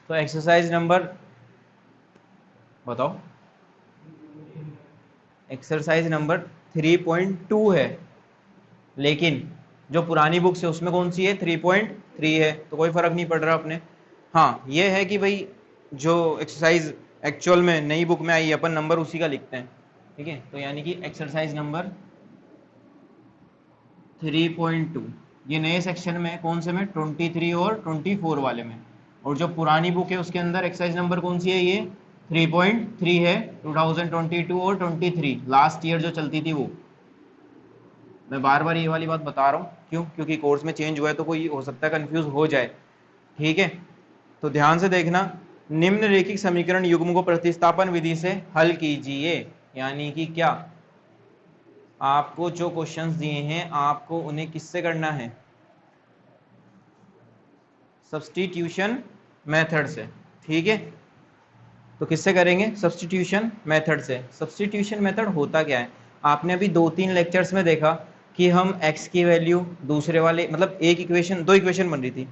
तो exercise number बताओ, exercise number 3.2 है, लेकिन जो पुरानी बुक्स है उसमें कौन सी है, 3.3 है, तो कोई फर्क नहीं पड़ रहा अपने। हाँ ये है कि भाई जो एक्सरसाइज एक्चुअल में नई बुक में आई है अपन नंबर उसी का लिखते हैं, ठीक है। तो यानी कि एक्सरसाइज नंबर 3.2 ये नए सेक्शन में कौन से में, 23 और 24 वाले में, और जो पुरानी बुक है उसके अंदर एक्सरसाइज नंबर कौन सी है, ये 3.3 है, 2022 और 23 लास्ट ईयर जो चलती थी वो। मैं बार बार ये वाली बात बता रहा हूँ, क्यों, क्योंकि कोर्स में चेंज हुआ है तो कोई हो सकता है कंफ्यूज हो जाए, ठीक है। तो ध्यान से देखना, निम्नलिखित समीकरण युग्म को प्रतिस्थापन विधि से हल कीजिए। यानी कि क्या, आपको जो क्वेश्चंस दिए हैं आपको उन्हें किससे करना है, सब्स्टिट्यूशन मेथड से, ठीक है। तो किससे करेंगे, सब्स्टिट्यूशन मेथड से। सब्स्टिट्यूशन मेथड होता क्या है, आपने अभी 2-3 लेक्चर्स में देखा कि हम x की वैल्यू दूसरे वाले, मतलब एक इक्वेशन, दो इक्वेशन बन रही थी,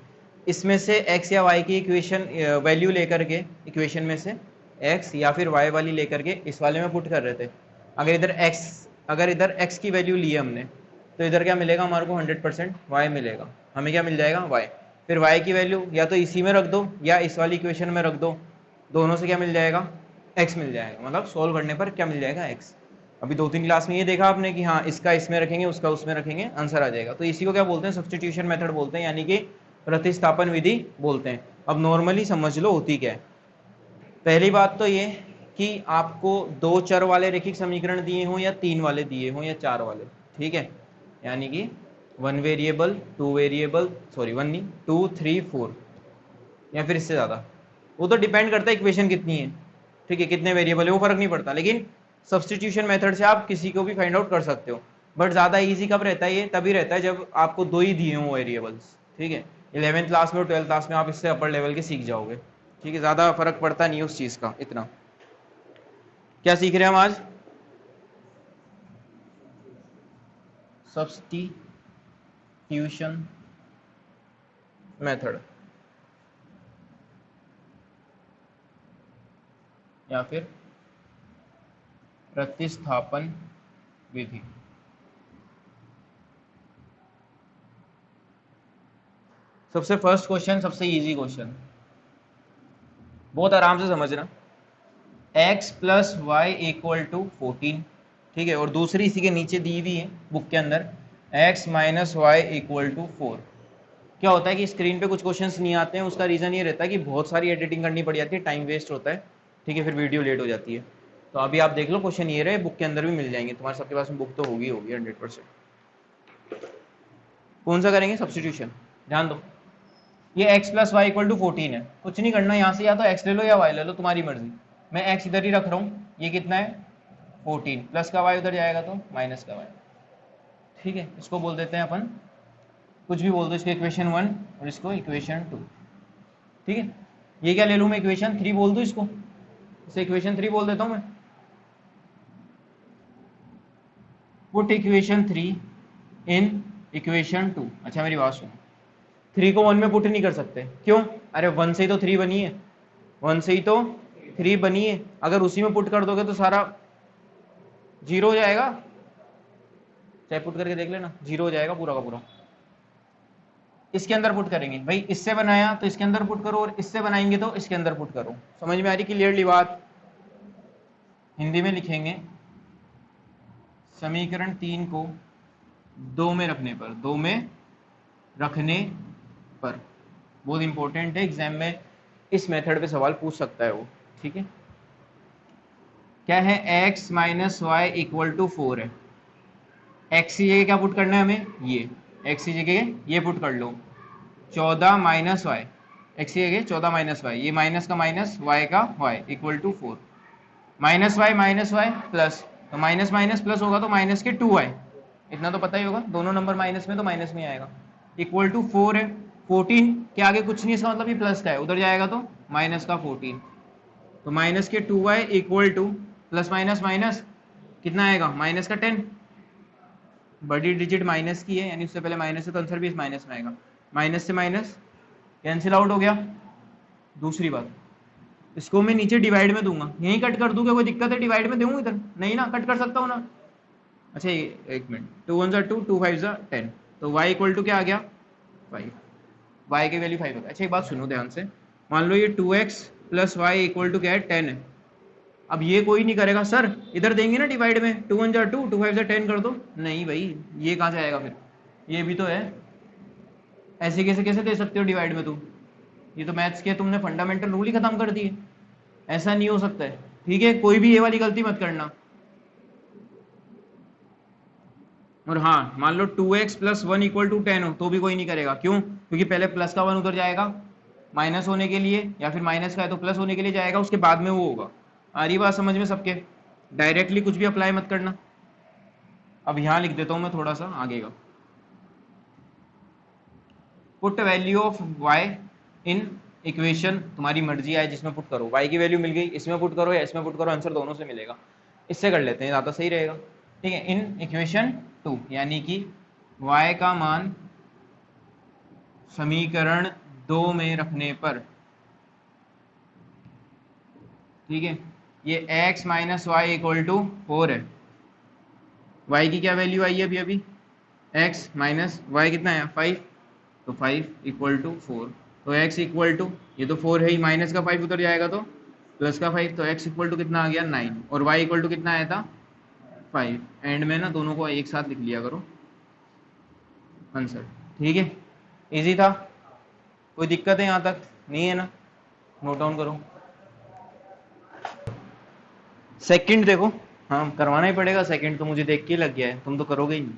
इसमें से x या y की इक्वेशन वैल्यू लेकर के इक्वेशन में से x या फिर y वाली लेकर के इस वाले में पुट कर रहे थे। अगर इधर x की वैल्यू ली हमने तो इधर क्या मिलेगा हमारे को, 100% y मिलेगा, हमें क्या मिल जाएगा, y। फिर y की वैल्यू या तो इसी में रख दो या इस वाली इक्वेशन में रख दो, दोनों से क्या मिल जाएगा, x मिल जाएगा, मतलब सोल्व करने पर क्या मिल जाएगा, x। अभी 2-3 क्लास में ये देखा आपने कि हाँ इसका इसमें रखेंगे उसका उसमें रखेंगे, आंसर आ जाएगा। तो इसी को क्या बोलते हैं, सब्स्टिट्यूशन मेथड बोलते हैं, यानी कि प्रतिस्थापन विधि बोलते हैं। अब नॉर्मली समझ लो होती क्या है। पहली बात तो ये कि आपको 2 चर वाले रैखिक समीकरण दिए हों या 3 वाले दिए हों या 4 वाले, ठीक है। यानी कि 1 वेरिएबल, 2 वेरिएबल, सॉरी 1 नहीं, 2, 3, 4 या फिर इससे ज़्यादा, वो तो डिपेंड करता है इक्वेशन कितनी है, ठीक है, कितने वेरिएबल है वो फर्क नहीं पड़ता। लेकिन सब्स्टिट्यूशन मेथड से आप किसी को भी फाइंड आउट कर सकते हो, बट ज़्यादा इजी कब रहता है, ये तभी रहता है जब आपको 2 ही दिए हों वेरिएबल्स, ठीक है। 11th क्लास में और 12th क्लास में आप इससे अपर लेवल के सीख जाओगे, ठीक है, ज़्यादा फर्क पड़ता नहीं है उस चीज़ का इतना। क्या सीख रहे हैं हम आज, सब्स्टिट्यूशन मेथड या फिर प्रतिस्थापन विधि। सबसे फर्स्ट क्वेश्चन, सबसे इजी क्वेश्चन, बहुत आराम से समझना, x plus y equal to 14, ठीक है, और दूसरी इसी के नीचे दी हुई है बुक के अंदर, x minus y equal to 4। क्या होता है कि स्क्रीन पे कुछ क्वेश्चंस नहीं आते हैं, उसका रीज़न ये रहता है कि बहुत सारी एडिटिंग करनी पड़ जाती है, टाइम वेस्ट होता है, ठीक है, फिर वीडियो लेट हो जाती है। तो अभी आप देख लो, क्वेश्चन ये रहे, बुक के अंदर भी मिल जाएंगे, तुम्हारे सबके पास में बुक तो होगी 100%। कौन सा करेंगे, सब्स्टिट्यूशन। ध्यान दो, ये x plus y equal to 14 है, कुछ नहीं करना, यहाँ से या तो x ले लो या y ले लो, तुम्हारी मर्जी। मैं x इधर ही रख रहा हूँ, ये कितना है 14, प्लस का y उधर जाएगा तो माइनस का y, ठीक है। इसको बोल देते हैं अपन, कुछ भी बोल दो, इसको इक्वेशन 1 और इसको इक्वेशन 2, ठीक है। ये क्या ले लूँ मैं, इक्वेशन 3 बोल दूँ इसको, इसे इक्वेशन 3 बोल देता हूँ मैं। Put equation 3 in equation 2। अच्छा मेरी बात सुनो, 3 को 1 में पुट नहीं कर सकते, क्यों, अरे 1 से ही तो 3 बनी है, 1 से ही तो 3 बनी है, अगर उसी में पुट कर दोगे तो सारा 0 हो जाएगा, चाहे पुट करके देख लेना, 0 हो जाएगा पूरा का पूरा। इसके अंदर पुट करेंगे, भाई इससे बनाया तो इसके अंदर पुट करो, और इससे बनाएंगे तो इसके अंदर पुट करो। समझ में आ रही क्लियरली बात, हिंदी में लिखेंगे, समीकरण 3 को 2 में रखने पर, 2 में रखने पर, बहुत इंपॉर्टेंट है, एग्जाम में इस मेथड पे सवाल पूछ सकता है वो, ठीक है। क्या है, x minus y equal to 4 है, x की जगह क्या पुट करना है हमें, ये x की जगह ये पुट कर लो, 14 माइनस वाई, एक्स की जगह 14 माइनस वाई, ये माइनस का माइनस, y का y equal to 4, minus y plus, तो माइनस माइनस प्लस होगा तो माइनस के 2y, इतना तो पता ही होगा, दोनों नंबर माइनस में तो माइनस में आएगा, इक्वल टू 4 है, 14 के आगे कुछ नहीं, इसका मतलब ये प्लस का है, उधर जाएगा तो माइनस का 14, तो माइनस के 2y equal to, plus minus minus कितना आएगा, माइनस का 10, बड़ी डिजिट माइनस की है, यानी उससे पहले माइनस है तो आंसर भी इस माइनस में आएगा, माइनस से माइनस कैंसिल आउट हो गया, दूसरी बात, इसको मैं नीचे डिवाइड में दूंगा, यहीं कट कर दूंगा, कोई दिक्कत है डिवाइड में दूंगा इधर? नहीं ना, कट कर सकता हूँ ना। अच्छा एक मिनट, 2 1 2, 2 5 10, तो y इक्वल टू क्या आ गया 5, y की वैल्यू 5 होगा। अच्छा एक बात सुनो ध्यान से, मान लो ये 2x plus y equal to क्या है 10 है। अब ये कोई नहीं करेगा सर इधर देंगे ना डिवाइड में, 2 1 2, 2 5 10 कर दो, नहीं भाई ये कहाँ से आएगा फिर, ये भी तो है, ऐसे कैसे कैसे दे सकते हो डिवाइड में तुम, ये तो मैथ्स के तुमने फंडामेंटल रूल ही खत्म कर दिए, ऐसा नहीं हो सकता है। ठीक है, कोई भी ये वाली गलती मत करना। और हाँ मान लो 2x प्लस 1 इक्वल टू 10 हो तो भी कोई नहीं करेगा, क्यों? क्योंकि पहले प्लस का 1 उधर जाएगा माइनस होने के लिए, या फिर माइनस का है तो प्लस होने के लिए जाएगा, उसके बाद में वो होगा। आ रही बात समझ में सबके? डायरेक्टली कुछ भी अप्लाई मत करना। अब यहाँ लिख देता हूँ मैं थोड़ा सा आगे का, put value of y in equation, तुम्हारी मर्जी आए जिसमें पुट करो, y की वैल्यू मिल गई, इसमें पुट करो या इसमें पुट करो, आंसर दोनों से मिलेगा। इससे कर लेते हैं, ज़्यादा सही रहेगा। ठीक है, इन इक्वेशन 2 यानी कि y का मान समीकरण 2 में रखने पर, ठीक है, ये x minus y equal to 4 है। y की क्या वैल्यू आई है अभी अभी, x माइनस वाई कितना है 5, तो 5 इक्वल टू 4, तो x इक्वल टू, ये तो 4 है ही, माइनस का 5 उधर जाएगा तो प्लस का 5, तो x इक्वल टू कितना आ गया 9, और y इक्वल टू कितना आया था 5। एंड में ना दोनों को एक साथ लिख लिया करो आंसर। ठीक है, इजी था, कोई दिक्कत है यहाँ तक? नहीं है ना, नोट डाउन करो। सेकंड देखो, हाँ करवाना ही पड़ेगा, सेकंड तो मुझे देख के लग गया है, तुम तो करोगे ही नहीं।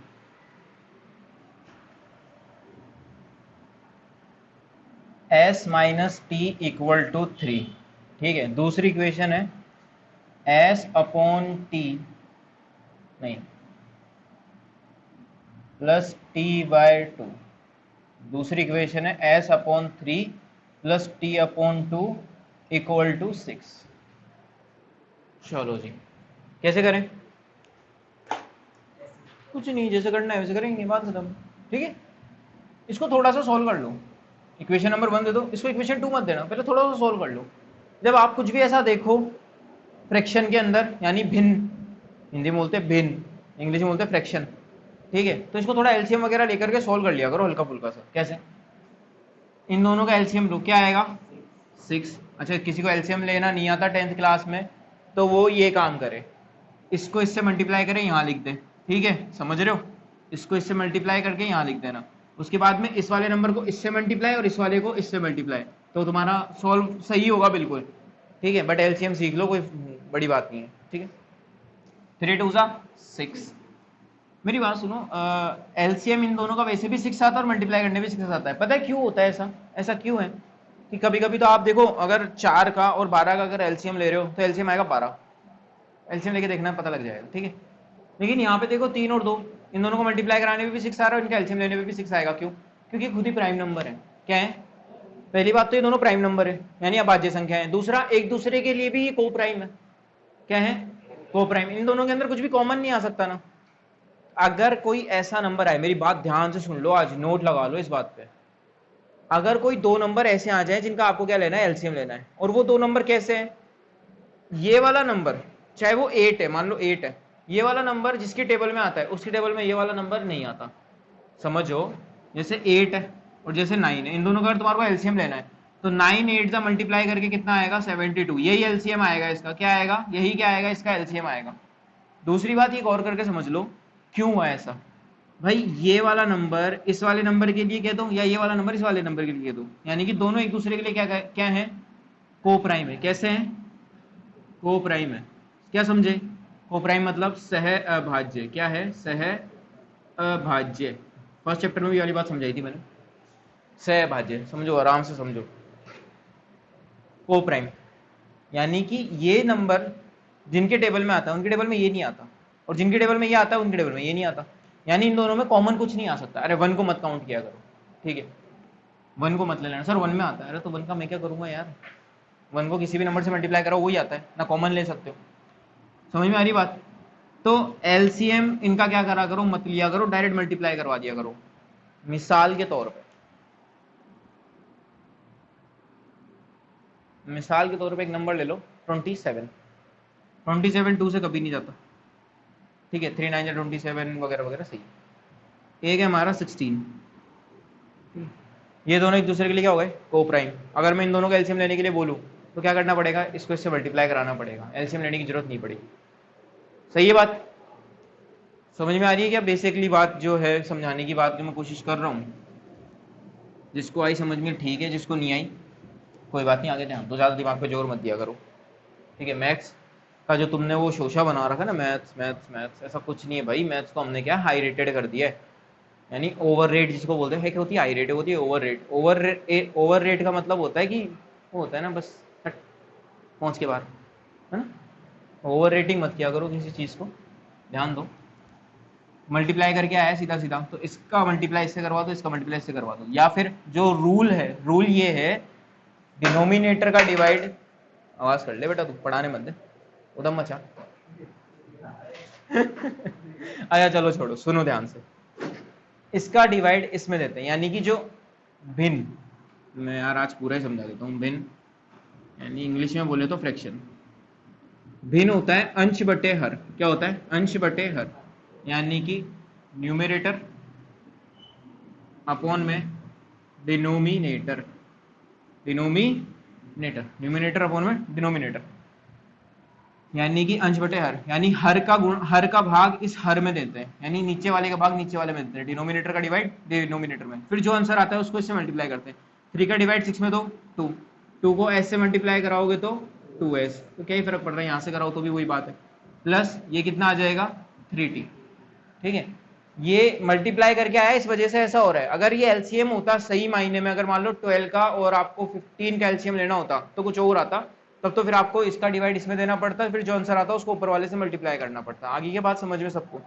s minus t equal to 3, ठीक है, दूसरी इक्वेशन है s अपॉन टी, नहीं प्लस टी बाय 2, दूसरी इक्वेशन है s upon 3 plus t upon 2 equal to 6। चलो जी, कैसे करें? कुछ नहीं, जैसे करना है वैसे करेंगे, बात खत्म। ठीक है, इसको थोड़ा सा सॉल्व कर लो, इक्वेशन नंबर 1 दे दो, इसको इक्वेशन 2 मत देना, पहले थोड़ा सा सॉल्व कर लो। जब आप कुछ भी ऐसा देखो फ्रैक्शन के अंदर, यानी भिन्न, हिंदी में बोलते हैं भिन्न, इंग्लिश में बोलते हैं फ्रैक्शन, ठीक है, तो इसको थोड़ा एलसीएम वगैरह लेकर के सॉल्व कर लिया करो हल्का फुल्का सा। कैसे? इन दोनों का एलसीएम लो, क्या आएगा 6। अच्छा किसी को एलसीएम लेना नहीं आता 10th क्लास में, तो वो ये काम करे, इसको इससे मल्टीप्लाई करें, यहाँ लिख दे, ठीक है, समझ रहे हो, इसको इससे मल्टीप्लाई करके यहाँ लिख देना, उसके बाद में इस वाले नंबर को इससे मल्टीप्लाई और इस वाले को इससे मल्टीप्लाई, तो तुम्हारा सॉल्व सही होगा बिल्कुल। ठीक है, बट एलसीएम सीख लो, कोई बड़ी बात नहीं है। ठीक है, 3 2 6। मेरी बात सुनो, एलसीएम इन दोनों का वैसे भी 6 आता है और मल्टीप्लाई करने भी 6 आता है। पता है क्यों होता है ऐसा? ऐसा क्यों है कि कभी कभी तो आप देखो, अगर 4 का और 12 का अगर एलसीएम ले रहे हो तो एलसीएम आएगा 12, एलसीएम लेके देखना पता लग जाएगा। ठीक है, लेकिन यहाँ पे देखो 3 और 2, इन दोनों को मल्टीप्लाई कराने में भी 6 आ रहा है और इनका एलसीएम लेने में भी 6 आएगा। क्यों? क्योंकि खुद ही प्राइम नंबर है। क्या है? पहली बात तो ये दोनों प्राइम नंबर है, यानी अभाज्य संख्या है। दूसरा, एक दूसरे के लिए भी ये को प्राइम है। क्या है? को प्राइम। इन दोनों के अंदर कुछ भी कॉमन नहीं आ सकता ना। अगर कोई ऐसा नंबर आए, मेरी बात ध्यान से सुन लो, आज नोट लगा लो इस बात पे, अगर कोई 2 नंबर ऐसे आ जाए जिनका आपको क्या लेना है, एलसीएम लेना है, और वो 2 नंबर कैसे हैं, ये वाला नंबर चाहे वो 8 है, मान लो 8 है, ये वाला नंबर जिसकी टेबल में आता है उसकी टेबल में ये वाला नंबर नहीं आता, समझो, जैसे 8 है और जैसे 9 है, इन दोनों का अगर तुम्हारे को एलसीएम लेना है तो 9 8 का मल्टीप्लाई करके कितना आएगा 72, यही एलसीएम आएगा इसका। क्या आएगा? यही क्या आएगा? इसका एलसीएम आएगा। दूसरी बात ये गौर करके समझ लो क्यों हुआ ऐसा। भाई ये वाला नंबर इस वाले नंबर के लिए कह दो, या ये वाला नंबर इस वाले नंबर के लिए कह दो, यानी कि दोनों एक दूसरे के लिए क्या क्या है, को प्राइम है। कैसे है? को प्राइम है। क्या समझे? को प्राइम मतलब सह अभाज्य। क्या है? सह अभाज्य। फर्स्ट चैप्टर में भी वाली बात समझाई थी मैंने, सह अभाज्य, समझो आराम से समझो। को प्राइम यानी कि ये नंबर जिनके टेबल में आता है उनके टेबल में ये नहीं आता, और जिनके टेबल में ये आता है उनके टेबल में ये नहीं आता, यानी इन दोनों में कॉमन कुछ नहीं आ सकता। अरे 1 को मत काउंट किया करो, ठीक है, 1 को मत ले लेना, सर 1 में आता है, अरे तो 1 का मैं क्या करूंगा यार, 1 को किसी भी नंबर से मल्टीप्लाई करो वही आता है ना, कॉमन ले सकते हो। समझ में आ रही बात? तो एलसीएम इनका क्या करा करो, मत लिया करो, डायरेक्ट मल्टीप्लाई करवा दिया करो। मिसाल के तौर पर मिसाल के तौर पे एक नंबर ले लो 27, 27 2 से कभी नहीं जाता, ठीक है, 3 9 27 वगैरह वगैरह, सही। एक है हमारा 16, ये दोनों एक दूसरे के लिए क्या हो गए, को प्राइम। अगर मैं इन दोनों का एलसीएम लेने के लिए बोलूँ तो क्या करना पड़ेगा, इसको इससे मल्टीप्लाई कराना पड़ेगा, एलसीएम लेने की जरूरत नहीं पड़ेगी। सही है बात, समझ में आ रही है क्या? बेसिकली बात जो है समझाने की बात जो मैं कोशिश कर रहा हूँ, जिसको आई समझ में ठीक है, जिसको नहीं आई कोई बात नहीं, आगे ध्यान दो, ज़्यादा दिमाग पे जोर मत दिया करो, ठीक है। मैथ्स का जो तुमने वो शोशा बना रखा ना, मैथ्स मैथ्स मैथ्स, ऐसा कुछ नहीं है भाई। मैथ्स तो हमने क्या हाई रेटेड कर दिया है, यानी ओवर रेट जिसको बोलते हैं, क्या होती है हाई रेट, होती है ओवर रेट। ओवर रेट का मतलब होता है कि वो होता है ना बस हट, पहुँच के बाहर, है ना। ओवर रेटिंग मत किया करो किसी चीज़ को, ध्यान दो। मल्टीप्लाई करके आया सीधा सीधा, तो इसका मल्टीप्लाई इससे करवा दो, इसका मल्टीप्लाई इससे करवा दो, या फिर जो रूल है, रूल ये है डिनोमिनेटर का डिवाइड, आवाज कर ले बेटा तू, पढ़ाने मत दे, उदम मचा। अच्छा चलो छोड़ो, सुनो ध्यान से। इसका डिवाइड इसमें देते हैं, यानी कि जो भिन्न, मैं यार आज पूरा ही समझा देता हूँ, भिन्न यानी इंग्लिश में बोले तो फ्रैक्शन। भिन्न होता है अंश बटे हर, क्या होता है, अंश बटे हर, यानी कि न्यूमरेटर अपॉन में डिनोमिनेटर, डिनोमिनेटर, न्यूमरेटर अपॉन में डिनोमिनेटर, यानी कि अंश बटे हर, यानी हर का गुण, हर का भाग इस हर में देते हैं, यानी नीचे वाले का भाग नीचे वाले में देते हैं, डिनोमिनेटर का डिवाइड डिनोमिनेटर में, फिर जो आंसर आता है उसको इससे मल्टीप्लाई करते हैं। 3 का डिवाइड 6 में दो 2, 2 को s से मल्टीप्लाई कराओगे तो 2s, तो क्या ही फर्क पड़ रहा है, यहाँ से कराओ तो भी वही बात है, प्लस ये कितना आ जाएगा 3t, ठीक है। ये मल्टीप्लाई करके आया, इस वजह से ऐसा हो रहा है। अगर ये एलसीएम होता सही मायने में, अगर मान लो 12 का और आपको 15 का एलसीएम लेना होता तो कुछ और आता, तब तो फिर आपको इसका डिवाइड इसमें देना पड़ता, फिर जो आंसर आता उसको ऊपर वाले से मल्टीप्लाई करना पड़ता। आगे की बात समझ में सबको?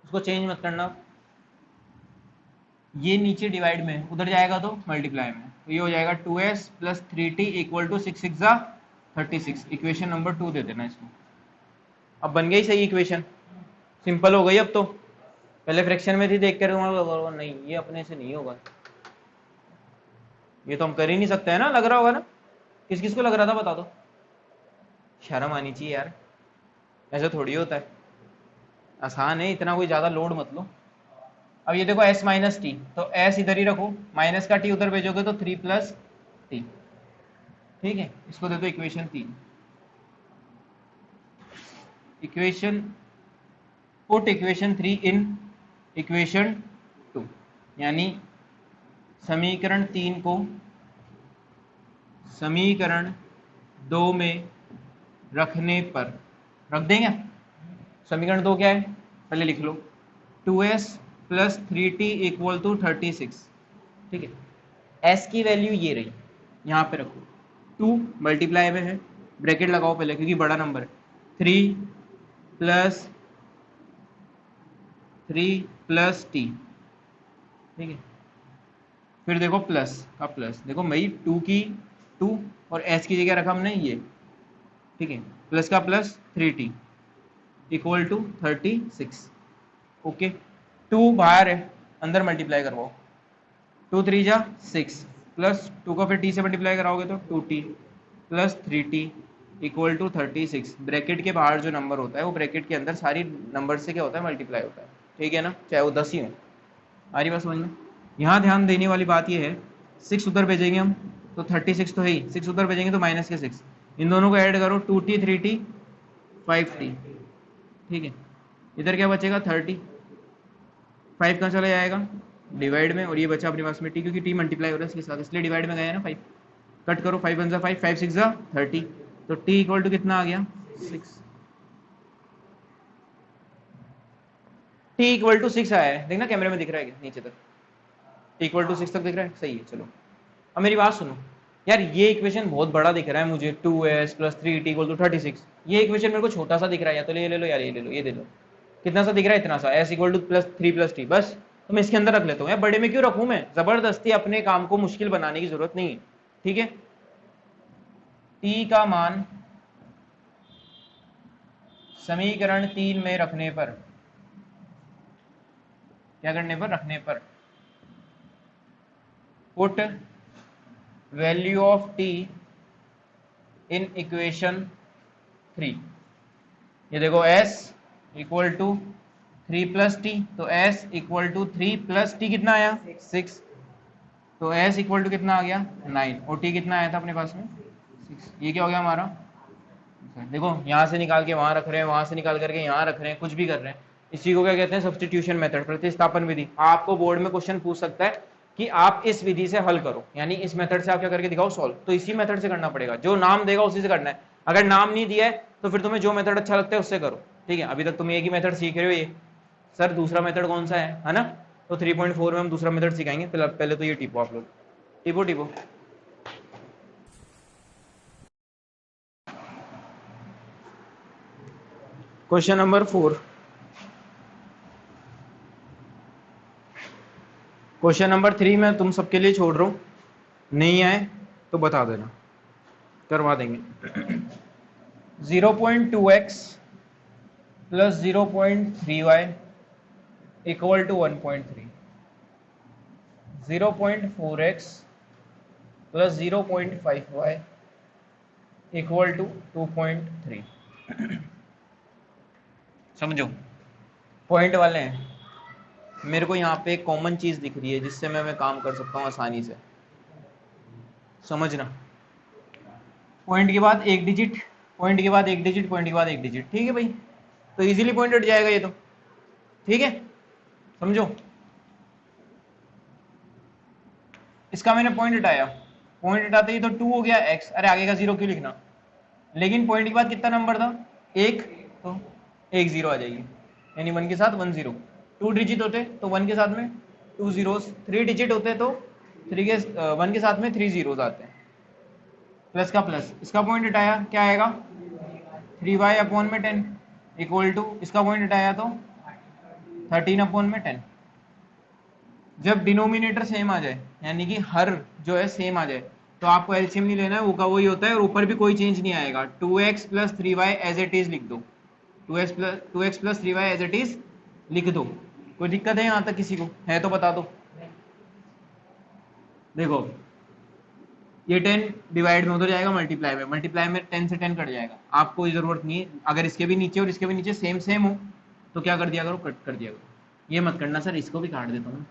उसको चेंज मत करना, ये नीचे डिवाइड में, उधर जाएगा तो मल्टीप्लाई में, तो ये हो जाएगा 2s plus 3t equal to 6 6 36। Equation number 2 दे देना इसको। अब बन गई सही इक्वेशन, सिंपल हो गई अब तो। पहले फ्रैक्शन में थी, देख कर नहीं ये अपने से नहीं होगा, ये तो हम कर ही नहीं सकते है ना, लग रहा होगा ना, किस किस को लग रहा था बता दो, शर्म आनी चाहिए यार, ऐसा थोड़ी होता है, आसान है, इतना कोई ज्यादा लोड मत लो। अब ये देखो s माइनस टी, तो s इधर ही रखो, माइनस का t उधर भेजोगे तो 3 प्लस टी, ठीक है। इसको दे दो equation 3, equation, put equation 3 in equation 2, यानी समीकरण 3 को समीकरण 2 में रखने पर, रख देंगे। समीकरण 2 क्या है, पहले लिख लो, 2s plus 3t equal to 36, ठीक है। s की वैल्यू ये रही, यहाँ पे रखो, 2 मल्टीप्लाई में है, ब्रैकेट लगाओ पहले क्योंकि बड़ा नंबर है, 3 प्लस 3 प्लस टी, ठीक है। फिर देखो प्लस का प्लस, देखो भाई 2 की 2 और s की जगह रखा हमने ये, ठीक है, प्लस का plus 3t equal to 36, okay. 2 बाहर है, अंदर मल्टीप्लाई करवाओ, 2 3 जा 6, प्लस 2 को फिर t से मल्टीप्लाई कराओगे तो 2t plus 3t equal to 36। Bracket के बाहर जो नंबर होता है वो ब्रैकेट के अंदर सारी नंबर से क्या होता है, मल्टीप्लाई होता है, ठीक है ना, चाहे वो 10 ही हो। आ रही बात समझ में? यहाँ ध्यान देने वाली बात ये है, 6 उधर भेजेंगे हम तो 36 तो है ही, 6 उधर भेजेंगे तो माइनस के 6, इन दोनों को ऐड करो, 2t 3t 5t, ठीक है। इधर क्या बचेगा 30, 5 कहाँ चला जाएगा डिवाइड में, और ये बचा अपने पास में t, क्योंकि t मल्टीप्लाई हो रहा है इसके साथ, इसलिए डिवाइड में गया ना 5, कट करो, 5 1 5, 5 6 30, तो t इक्वल टू कितना आ गया 6, t इक्वल टू 6 आया है, देखना कैमरे में दिख रहा है नीचे तक, t इक्वल टू 6 तक दिख रहा है, सही है। चलो अब मेरी बात सुनो यार, ये इक्वेशन बहुत बड़ा दिख रहा है मुझे, 2s plus 3t equal to 36, ये इक्वेशन मेरे को छोटा सा दिख रहा है, या तो ये ले लो यार, ये ले लो, ये दे लो, कितना सा दिख रहा है, इतना सा, s equal to plus 3 plus T, बस, तो मैं इसके अंदर रख लेता हूँ यार, बड़े में क्यों रखूँ मैं, जबरदस्ती अपने काम को मुश्किल बनाने की जरूरत नहीं है, ठीक है। t का मान समीकरण 3 में रखने पर क्या करने पर, रखने पर। Put value of t in equation 3। ये देखो s equal to 3 plus t, तो s equal to 3 plus t कितना आया 6, तो s इक्वल टू कितना आ गया 9, और t कितना आया था अपने पास में 6। ये क्या हो गया हमारा, देखो यहाँ से निकाल के वहां रख रहे हैं, वहां से निकाल करके यहाँ रख रहे हैं, कुछ भी कर रहे हैं। इसी को क्या कहते हैं, सब्स्टिट्यूशन मेथड, प्रतिस्थापन विधि। आपको बोर्ड में क्वेश्चन पूछ सकता है कि आप इस विधि से हल करो, यानी इस मेथड से आप क्या करके दिखाओ सॉल्व, तो इसी मेथड से करना पड़ेगा। जो नाम देगा उसी से करना है। अगर नाम नहीं दिया है तो फिर तुम्हें जो मेथड अच्छा लगता है उससे करो, ठीक है। अभी तक तुम एक ही मेथड सीख रहे हो, ये सर दूसरा मेथड कौन सा है ना, तो 3.4 में हम दूसरा मेथड सिखाएंगे। पहले तो ये टिपो आप लोग, टिपो टिपो। क्वेश्चन नंबर 4, क्वेश्चन नंबर 3 मैं तुम सबके लिए छोड़ रहा हूँ, नहीं आए तो बता देना, करवा देंगे। 0.2x plus 0.3y equal to 1.3, 0.4x plus 0.5y equal to 2.3। समझो, पॉइंट वाले हैं। मेरे को यहाँ पे एक कॉमन चीज दिख रही है जिससे मैं काम कर सकता हूँ आसानी से, समझना। पॉइंट के बाद एक डिजिट, पॉइंट के बाद एक डिजिट, पॉइंट के बाद एक डिजिट, ठीक है भाई। तो इजीली पॉइंट हट जाएगा ये तो, ठीक है। समझो, इसका मैंने पॉइंट हटाया, पॉइंट हटाते ही तो 2 हो गया x, अरे आगे का 0 क्यों लिखना, लेकिन पॉइंट के बाद कितना नंबर था 1, तो 1 0 आ जाएगी, यानी 1 के साथ 1 0। 2 डिजिट होते तो 1 के साथ में 2 जीरोस, 3 डिजिट होते तो 1 के साथ में 3 जीरोस आते हैं, प्लस का प्लस। इसका पॉइंट हटाया क्या आएगा 3y अपॉन में 10 इक्वल टू, इसका पॉइंट हटाया तो 13 अपॉन में 10। जब डिनोमिनेटर सेम आ जाए, यानी कि हर जो है सेम आ जाए, तो आपको एलसीएम नहीं लेना है, वो का वही होता है, और ऊपर भी कोई चेंज नहीं आएगा। 2x plus 3y as it is लिख दो, 2x plus 3y as it is लिख दो। कोई दिक्कत है यहाँ तक किसी को, है तो बता दो। देखो ये 10 डिवाइड में उधर जाएगा मल्टीप्लाई में, मल्टीप्लाई में 10 से 10 कट जाएगा, आपको कोई जरूरत नहीं है। अगर इसके भी नीचे और इसके भी नीचे सेम सेम हो तो क्या कर दिया करो, कट कर दिया करो। ये मत करना सर इसको भी काट देता हूँ,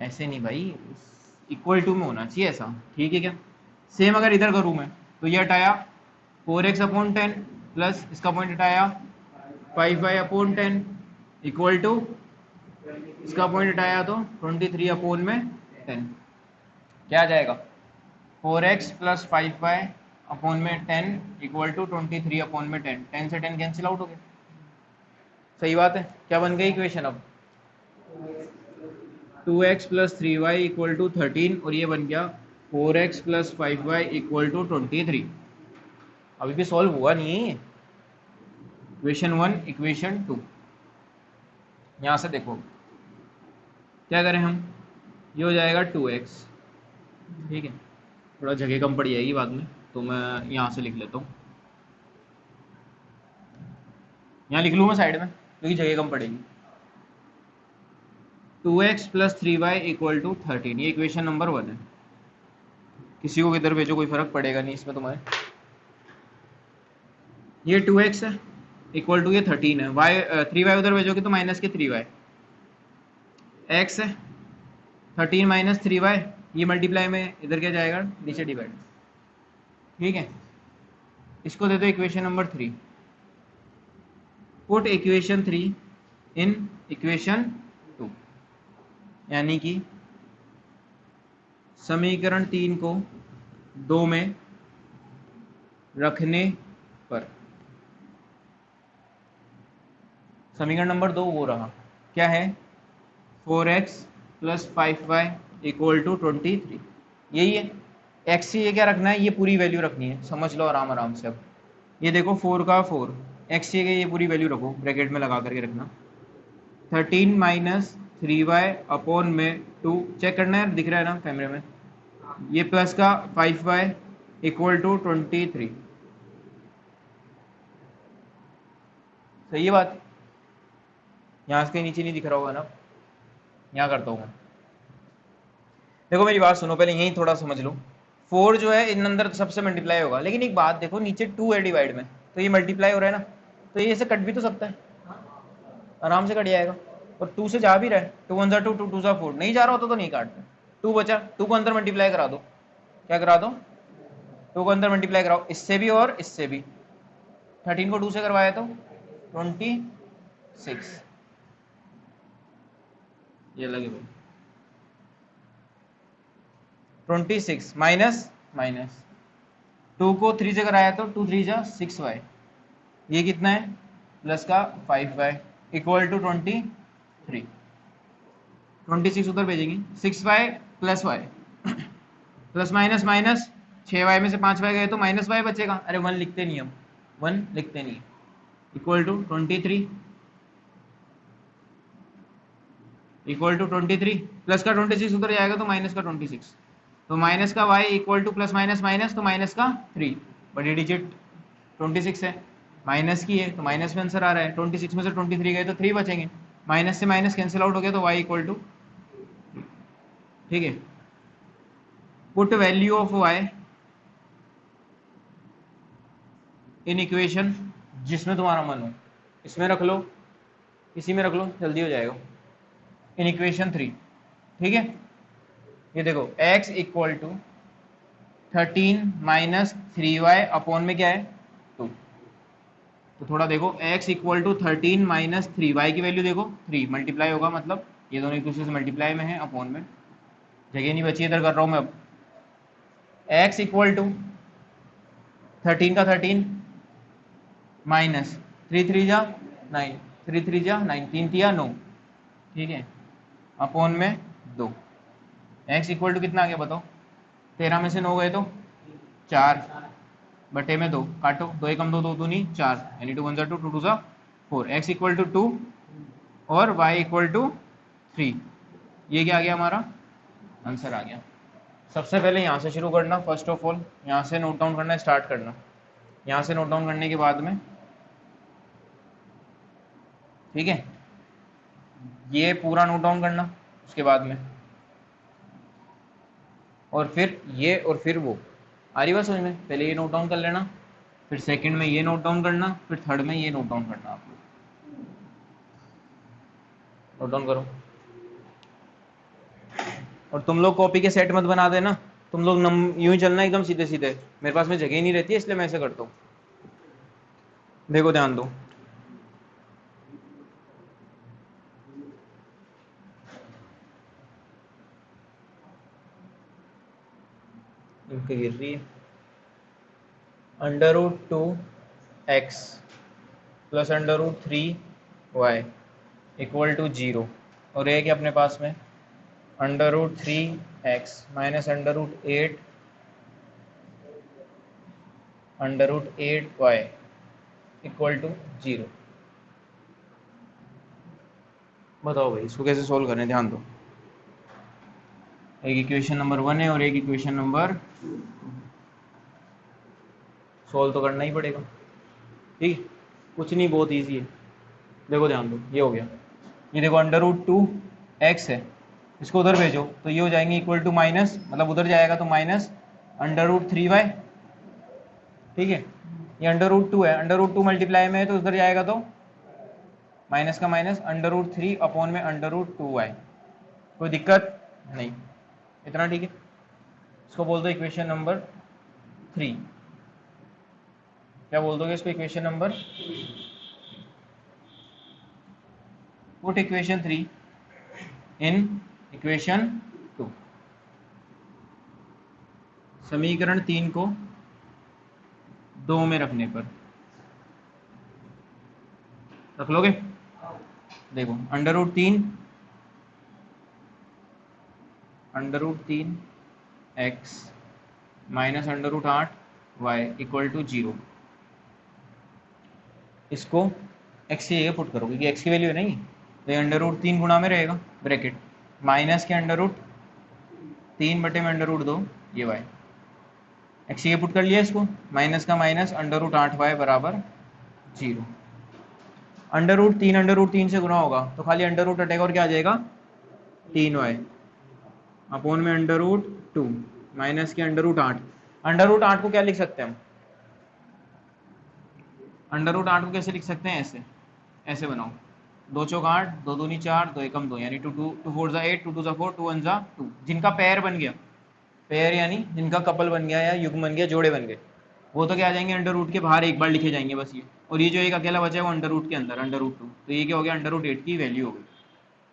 ऐसे नहीं भाई, इक्वल टू में होना चाहिए ऐसा, ठीक है क्या। सेम अगर इधर करूँ मैं तो ये हटाया 4x अपॉन 10 प्लस इसका पॉइंट हटाया 5y अपॉन 10 इक्वल टू, इसका पॉइंट हटाया तो 23 अपॉन में 10। क्या आ जाएगा 4x प्लस 5y अपॉन में 10 इक्वल टू 23 अपॉन में 10, 10 से 10 कैंसिल आउट हो गया, सही बात है। क्या बन गई इक्वेशन अब 2x plus 3y equal to 13, और ये बन गया 4x plus 5y equal to 23। अभी भी सॉल्व हुआ नहीं है इक्वेशन 1 इक्वेशन 2। यहाँ से देखो क्या करें हम, ये हो जाएगा 2x, ठीक है। थोड़ा जगह कम पड़ जाएगी बाद में, तो मैं यहाँ से लिख लेता हूँ, यहाँ लिख लूँ मैं साइड में क्योंकि जगह कम पड़ेगी। 2x plus 3y equal to 13, ये इक्वेशन नंबर 1 है। किसी को किधर भेजो कोई फर्क पड़ेगा नहीं इसमें तुम्हारे। ये 2x है इक्वल टू ये 13 है, y 3y उधर भेजोगे तो माइनस के 3y, x है 13 माइनस 3y, ये मल्टीप्लाई में इधर क्या जाएगा नीचे डिवाइड, ठीक है। इसको दे दो equation number 3, put equation 3 in equation 2, यानी कि समीकरण 3 को 2 में रखने पर, समीकरण नंबर 2 वो रहा, क्या है 4x plus 5y equal to 23, यही है। x से ये क्या रखना है, ये पूरी वैल्यू रखनी है, समझ लो आराम आराम से। अब ये देखो 4 का 4, x से ये पूरी वैल्यू रखो, ब्रैकेट में लगा करके रखना। 13 माइनस 3y अपॉन में 2, चेक करना है, दिख रहा है ना कैमरे में, ये प्लस का 5y इक्वल टू 23, सही है बात। यहाँ से नीचे नहीं दिख रहा होगा ना, यहाँ करता हूँ मैं। देखो मेरी बात सुनो, पहले यही थोड़ा समझ लो। 4 जो है इन अंदर सबसे मल्टीप्लाई होगा, लेकिन एक बात देखो, नीचे 2 है डिवाइड में, तो ये मल्टीप्लाई हो रहा है ना, तो ये ऐसे कट भी तो सकता है, आराम से कट जाएगा। और 2 से जा भी रहा है, 2 1 2, 2 2 4, नहीं जा रहा होता तो नहीं काटते। 2 बचा, 2 को अंदर मल्टीप्लाई करा दो, क्या करा दो, 2 को अंदर मल्टीप्लाई कराओ, इससे भी और इससे भी। 13 को 2 से करवाया तो 26, ये लगे भाई 26 माइनस माइनस 2 को 3 से कराया तो 2 3 जा 6y, ये कितना है प्लस का 5y इक्वल टू 23। 26 उधर भेजेंगे, 6y plus y plus minus minus 6y में से 5y गए तो माइनस y बचेगा, अरे 1 लिखते नहीं, हम 1 लिखते नहीं, इक्वल टू 23 प्लस का 26 उधर जाएगा तो माइनस का 26, तो माइनस का y equal to plus minus minus तो माइनस का 3, बड़ी डिजिट 26 है, माइनस की है तो माइनस में आंसर आ रहा है, 26 में से 23 गए तो 3 बचेंगे, माइनस से माइनस कैंसिल आउट हो गया तो y इक्वल टू, ठीक है। Put value of y in equation जिसमें तुम्हारा मन हो, इसमें रख लो, इसी में रख लो, जल्दी हो जाएगा, इन इक्वेशन 3, ठीक है। ये देखो x equal to 13 minus 3y upon में क्या है 2, तो थोड़ा देखो x equal to 13 minus 3y की वैल्यू देखो 3 मल्टीप्लाई होगा, मतलब ये दोनों एक दूसरे से मल्टीप्लाई में है, अपॉन में जगह नहीं बची, इधर कर रहा हूँ मैं अब। x इक्वल टू 13 का 13 माइनस 3 3 जा 9, 3 3 जा 9, 3 3 9, ठीक है, अपॉन में 2। x इक्वल टू कितना आ गया बताओ, 13 में से 9 गए तो 4 बटे में 2, काटो 2 एकम 2 2 2 नहीं 4, यानी 2 1 जा 2 2 2 जा 4, x इक्वल टू 2 और y इक्वल टू 3, ये क्या आ गया हमारा आंसर आ गया। सबसे पहले यहाँ से शुरू करना, फर्स्ट ऑफ ऑल यहाँ से नोट डाउन करना स्टार्ट करना, यहाँ से नोट डाउन करने के बाद में, ठीक है, ये पूरा नोट डाउन करना उसके बाद में, और फिर ये और फिर वो, आ रही बात समझ में, पहले ये नोट डाउन कर लेना, फिर सेकंड में ये नोट डाउन करना, फिर थर्ड में ये नोट डाउन करना, आप नोट डाउन करो। और तुम लोग कॉपी के सेट मत बना देना, तुम लोग यूं ही चलना एकदम सीधे सीधे, मेरे पास में जगह ही नहीं रहती है इसलिए मैं ऐसे करता हूँ। देखो ध्यान दो, इनके गिर रही है, √2x plus √3y equal to 0, और एक है अपने पास में √3x minus √8y equal to 0। बताओ भाई इसको कैसे सोल्व करें, ध्यान दो, एक इक्वेशन नंबर 1 है और एक इक्वेशन नंबर, सोल्व तो करना ही पड़ेगा, ठीक, कुछ नहीं, बहुत इजी है। देखो ध्यान दो, ये हो गया, ये देखो √2x है, इसको उधर भेजो तो ये हो जाएंगे इक्वल टू माइनस, मतलब उधर जाएगा तो माइनस √3y, ठीक है, ये √2 है, √2 मल्टीप्लाई में है तो उधर जाएगा तो माइनस का माइनस √3 अपॉन में √2y, कोई दिक्कत नहीं, इतना ठीक है। इसको बोल दो इक्वेशन नंबर 3, क्या बोल दोगे इसको, equation number, put equation 3 in equation 2, समीकरण 3 को 2 में रखने पर रख लोगे, देखो √3x minus √8y equal to 0, इसको x से ये पुट करो क्योंकि x की वैल्यू है नहीं, तो ये √3 गुणा में रहेगा, ब्रैकेट माइनस के √3 बटे में √2 ये y, x ये पुट कर लिया, इसको माइनस का माइनस √8y बराबर 0, √3 से गुना होगा तो खाली अंडर रूट हटेगा और क्या आ जाएगा 3y अपोन में अंडर रूट 2 माइनस के अंडर रूट 8। अंडर रूट 8 को क्या लिख सकते हैं हम? अंडर रूट 8 को कैसे लिख सकते हैं? ऐसे, ऐसे बनाओ, 2 चौक 8, 2 दूनी 4, 2 एकम 2, यानी 2 4 जा 8, 2 2 जा 4, 2 1 जा 2। जिनका पेयर बन गया, पेयर यानी जिनका कपल बन गया या युग्म बन गया, जोड़े बन गए, वो तो क्या आ जाएंगे, अंडर रूट के बाहर एक बार लिखे जाएंगे बस ये। और ये जो एक अकेला बचा है वो अंडर रूट के अंदर, अंडर रूट 2। तो ये क्या हो गया, अंडर रूट 8 की वैल्यू हो गई।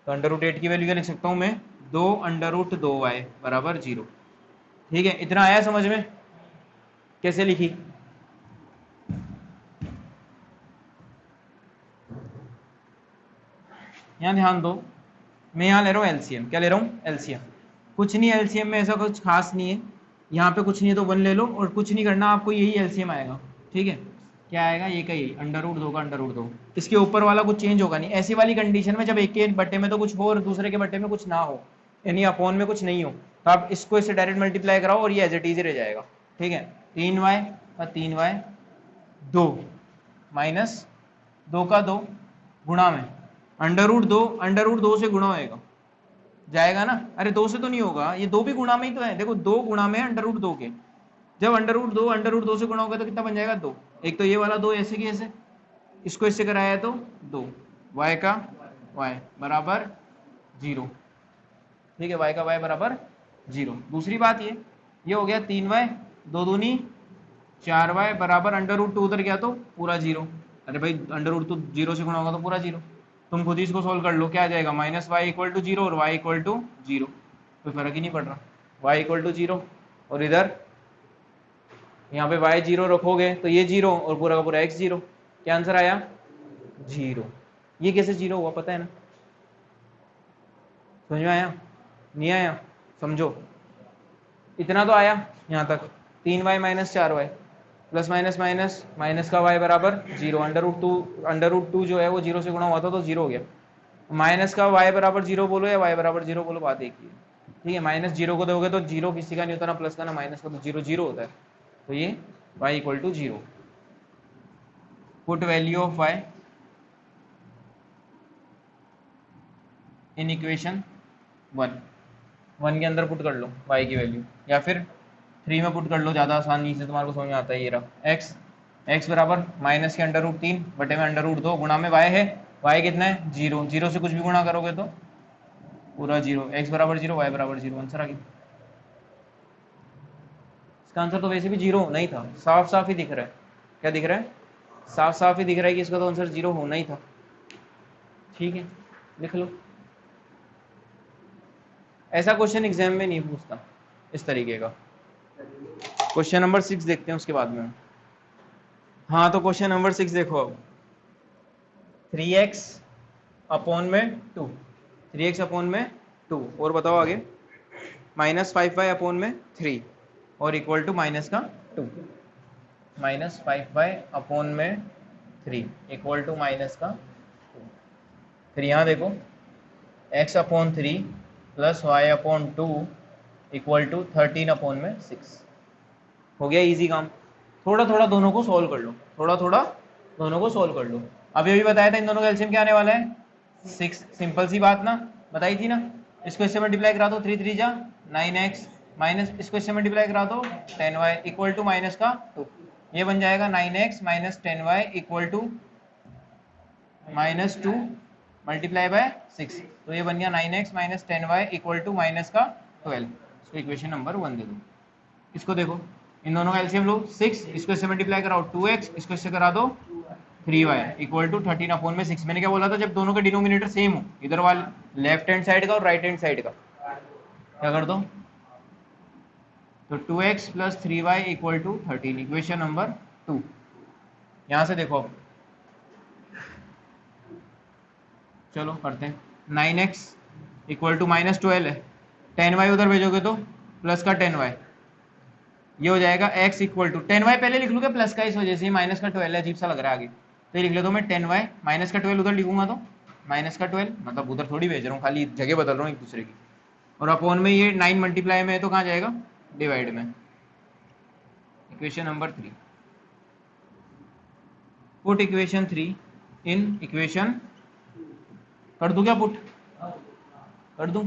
तो अंडर रूट 8 की वैल्यू क्या लिख सकता हूँ मैं, 2 अंडर रूट 2y बराबर 0। ठीक है, इतना आया समझ में? कैसे लिखी? यहाँ ध्यान दो, मैं यहाँ ले रहा हूँ एलसीएम। क्या ले रहा हूँ? एलसीएम। कुछ नहीं, एलसीएम में ऐसा कुछ खास नहीं है, यहाँ पे कुछ नहीं है तो 1 ले लो, और कुछ नहीं करना आपको, यही एलसीएम आएगा। ठीक है, क्या आएगा? ये का यही, अंडर रूट 2 का अंडर रूट 2। इसके ऊपर वाला कुछ चेंज होगा नहीं। ऐसी वाली कंडीशन में जब एक के बट्टे में तो कुछ हो और दूसरे के बट्टे में कुछ ना हो, यानी अपॉन में कुछ नहीं हो, तो आप इसको इससे डायरेक्ट मल्टीप्लाई कराओ और ये एज इट इज रह जाएगा। ठीक है, 3y और 3y 2 माइनस 2 का 2 गुणा में अंडर रूट 2, अंडर रूट 2 से गुणा होएगा, जाएगा ना? अरे 2 से तो नहीं होगा, ये 2 भी गुणा में ही तो है। देखो 2 गुणा में अंडर रूट 2 के, जब अंडर रूट 2 से गुणा होगा तो कितना बन जाएगा? 2। एक तो ये वाला 2 ऐसे की ऐसे, इसको इससे कराया है तो 2, y का y बराबर 0। ठीक है, y का y बराबर 0। दूसरी बात ये हो गया 3y 2 दूनी 4y बराबर अंडर रूट 2 उधर गया तो पूरा 0। अरे भाई अंडर रूट तो 0 से गुणा होगा तो पूरा 0। तुम खुद ही इसको सोल्व कर लो, क्या आ जाएगा? माइनस वाई इक्वल टू 0 और y इक्वल टू 0, कोई फर्क ही नहीं पड़ रहा। y इक्वल टू 0 और इधर यहाँ पे y 0 रखोगे तो ये 0 और पूरा का पूरा x 0। क्या आंसर आया? 0। ये कैसे 0 हुआ पता है ना? समझ में आया? नहीं आया? समझो, इतना तो आया यहाँ तक। 3y minus 4y plus minus minus minus का y बराबर 0। अंडर रूट 2 जो है वो 0 से गुणा हुआ था तो 0 हो गया। माइनस का y बराबर 0 बोलो या y बराबर 0 बोलो, बात एक ही है। ठीक है, माइनस 0 को दोगे तो 0 किसी का नहीं होता, ना प्लस का ना माइनस का, तो 0 0 होता है। तो ये y equal to 0। Put value of y in equation 1 के अंदर पुट कर लो y की वैल्यू, या फिर 3 में पुट कर लो, ज़्यादा आसानी से तुम्हारे को समझ में आता है। ये रहा x बराबर माइनस के अंडर रूट 3 बटे में अंडर रूट 2 गुणा में y है, y कितना है? 0। 0 से कुछ भी गुणा करोगे तो पूरा 0। x बराबर 0, y बराबर 0, आंसर आ गया। इसका आंसर तो वैसे भी 0 होना ही था, साफ साफ ही दिख रहा है। क्या दिख रहा है? साफ साफ ही दिख रहा है कि इसका तो आंसर 0 होना ही था। ठीक है, लिख लो। ऐसा क्वेश्चन एग्जाम में नहीं पूछता इस तरीके का। क्वेश्चन नंबर 6 देखते हैं उसके बाद में। हाँ, तो क्वेश्चन नंबर 6 देखो अब। 3x अपॉन में 2, 3x अपॉन में 2, और बताओ आगे। माइनस 5y अपॉन में 3 और इक्वल टू माइनस का 2। माइनस 5y अपॉन में 3 इक्वल टू माइनस का 2। फिर यहाँ देखो x upon 3 plus y upon 2 equal to 13 upon में 6। हो गया इजी काम। थोड़ा थोड़ा दोनों को सोल्व कर लो, थोड़ा थोड़ा दोनों को सोल्व कर लो। अभी अभी बताया था इन दोनों का एलसीएम क्या आने वाला है? 6। सिंपल सी बात ना, बताई थी ना। इसको इससे मल्टीप्लाई करा दो, 3 3 जा 9x, माइनस इसको इससे मल्टीप्लाई करा दो 10y इक्वल टू माइनस का 2। ये बन जाएगा 9x minus 10y equal to minus 2 multiply by 6। तो ये बन गया 9x minus 10y equal to minus का 12। इसको इक्वेशन नंबर 1 दे दो। इसको देखो, इन दोनों का एलसीएम लो 6, इसको इससे मल्टीप्लाई कराओ 2x, इसको इससे करा दो 3y इक्वल टू 13 अपॉन में 6। मैंने क्या बोला था? जब दोनों के डिनोमिनेटर सेम हो, इधर वाले लेफ्ट हैंड साइड का और राइट हैंड साइड का, क्या कर दो? तो 2x plus 3y equal to 13, equation number 2। यहां से देखो अब, चलो करते हैं। 9x इक्वल टू माइनस 12 है, 10y उधर भेजोगे तो प्लस का 10y, ये हो जाएगा x इक्वल टू 10y पहले लिख लूँगा प्लस का, इस वजह से माइनस का 12 अजीब सा लग रहा है आगे, तो लिख लेता हूँ मैं 10y माइनस का 12 उधर लिखूंगा तो माइनस का 12, मतलब उधर थोड़ी भेज रहा हूँ, खाली जगह बदल रहा हूँ एक दूसरे की। और अपॉन में ये 9 मल्टीप्लाई में है तो कहाँ जाएगा? डिवाइड में। Equation number 3। Put equation 3 in equation, कर दूं क्या पुट? कर दूं?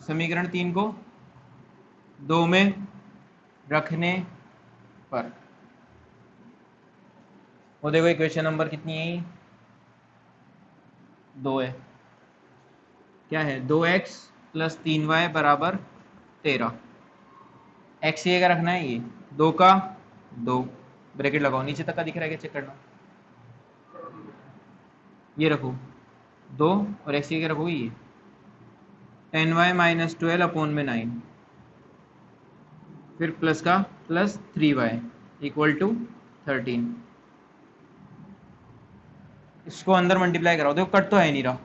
समीकरण 3 को 2 में रखने पर, वो देखो इक्वेशन नंबर कितनी है, 2 है। क्या है, 2x + 3y = 13। x ये का रखना है, ये 2 का 2, ब्रैकेट लगाओ, नीचे तक का दिख रहा है क्या चेक करना, ये रखो 2 और x ये का रखो, ये 10y - 12 / 9, फिर प्लस का प्लस 3y = 13। इसको अंदर मल्टीप्लाई कराओ, देखो कट तो है नहीं रहा,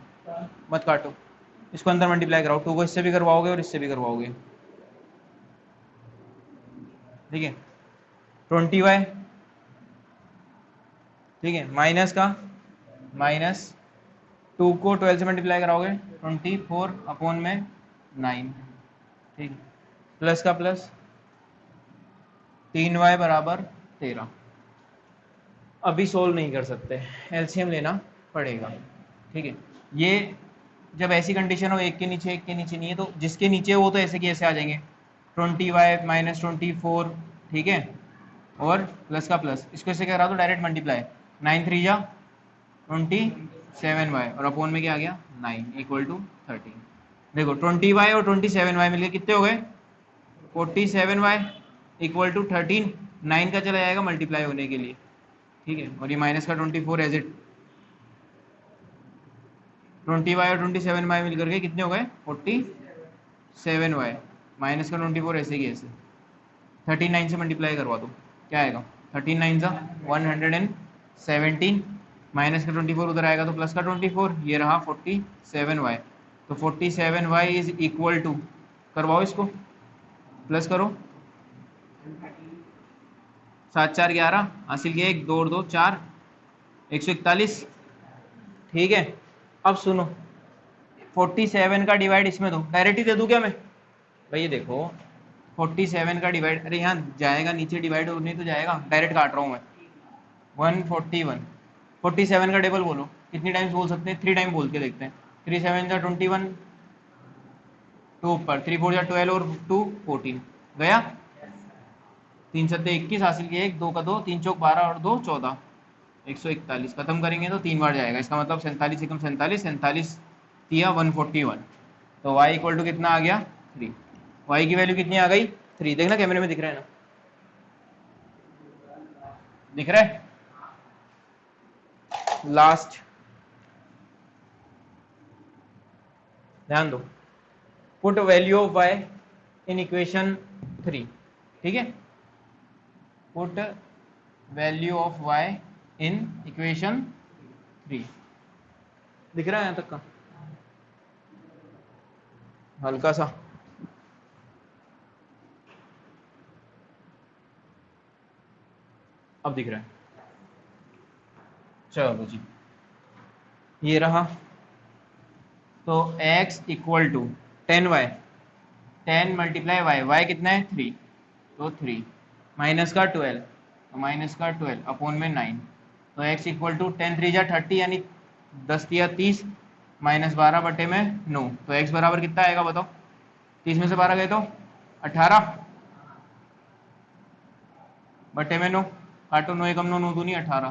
मत काटो, इसको अंदर मल्टीप्लाई कराओ, 2 को इससे भी करवाओगे और इससे भी करवाओगे, ठीक है। 20y, ठीक है, माइनस का माइनस 2 को 12 से मल्टीप्लाई कराओगे 24/9, ठीक है, प्लस का प्लस 3y = 13। अभी सोल्व नहीं कर सकते, एलसीएम लेना पड़ेगा, ठीक है। ये जब ऐसी कंडीशन हो एक के नीचे नहीं है, तो जिसके नीचे वो तो ऐसे की ऐसे आ जाएंगे, 20y - 24, ठीक है, और प्लस का प्लस, इसको ऐसे करा दो डायरेक्ट मल्टीप्लाई, 9 3 जा 27y और अपोन में क्या आ गया 9 = 13। देखो 20y और 27y मिलके कितने हो गए, 47y = 13, 9 का चला जाएगा मल्टीप्लाई होने के लिए, ठीक है, और ये माइनस का 24 एज इट, 20y और 27y मिलकर के कितने हो गए 47y, माइनस का 24 ऐसे ही ऐसे, 39 से मल्टीप्लाई करवा दो, क्या आएगा 13 9 117, माइनस का 24 उधर आएगा तो प्लस का 24, ये रहा 47y, तो 47y = करवाओ इसको, प्लस करो, 7 4 11, हासिल किया 1 2 और 2 4, 141, ठीक है। अब सुनो 47 का डिवाइड इसमें दो, डायरेक्ट ही दे दूं क्या मैं, भाई ये देखो 47 का डिवाइड, अरे यहाँ जाएगा नीचे डिवाइड होने तो जाएगा, डायरेक्ट काट रहा हूँ मैं, 141, 47 का टेबल बोलो, कितनी टाइम्स बोल सकते हैं, 3 टाइम बोल के देखते हैं, 3 7 जा 21, 2 ऊपर, 3 4 जा 12 और 2 14, गया 3 7 21, हासिल किया 1 2 का 2, 3 चौक 12 और 2 14, 141, खत्म करेंगे तो 3 बार जाएगा, इसका मतलब 47 एकम 47, 47 दिया 141, तो y = कितना आ गया 3, y की वैल्यू कितनी आ गई 3, देखना कैमरे में दिख रहा है ना, दिख रहा है, लास्ट ध्यान दो, put value of y in equation 3, ठीक है, put value of y in equation 3, दिख रहा है यहां तक का, हल्का सा, अब दिख रहा है, चलो जी, ये रहा, तो x = 10y, 10 × y, y कितना है 3, तो 3, माइनस का 12, तो माइनस का 12 अपोन में 9, तो x = 10 3 जा 30, यानी 10 या 30, माइनस 12 बटे में 9, तो x बराबर कितना आएगा बताओ, 30 में से 12 गए तो 18 बटे में 9, काटो 9 एकम 9 9 दूनी 18,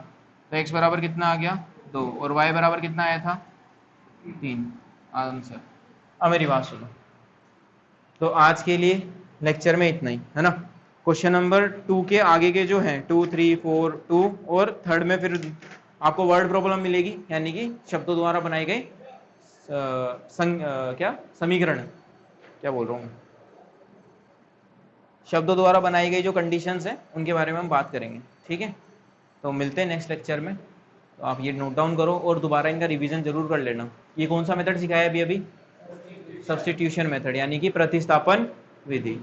तो x बराबर कितना आ गया 2, और y बराबर कितना आया था 3, आंसर। अब मेरी बात सुनो, तो आज के लिए लेक्चर में इतना ही है ना, क्वेश्चन नंबर 2 के आगे के जो हैं 2 3 4 2 और थर्ड में फिर आपको वर्ड प्रॉब्लम मिलेगी, यानी कि शब्दों द्वारा बनाए गए क्या समीकरण, क्या बोल रहा हूँ, शब्दों द्वारा बनाई गई जो कंडीशंस हैं उनके बारे में हम बात करेंगे, ठीक है। तो मिलते हैं नेक्स्ट लेक्चर में, तो आप ये नोट डाउन करो और दोबारा इनका रिवीजन जरूर कर लेना। ये कौन सा मेथड सिखाया अभी, सब्स्टिट्यूशन मेथड, यानी कि प्रतिस्थापन विधि।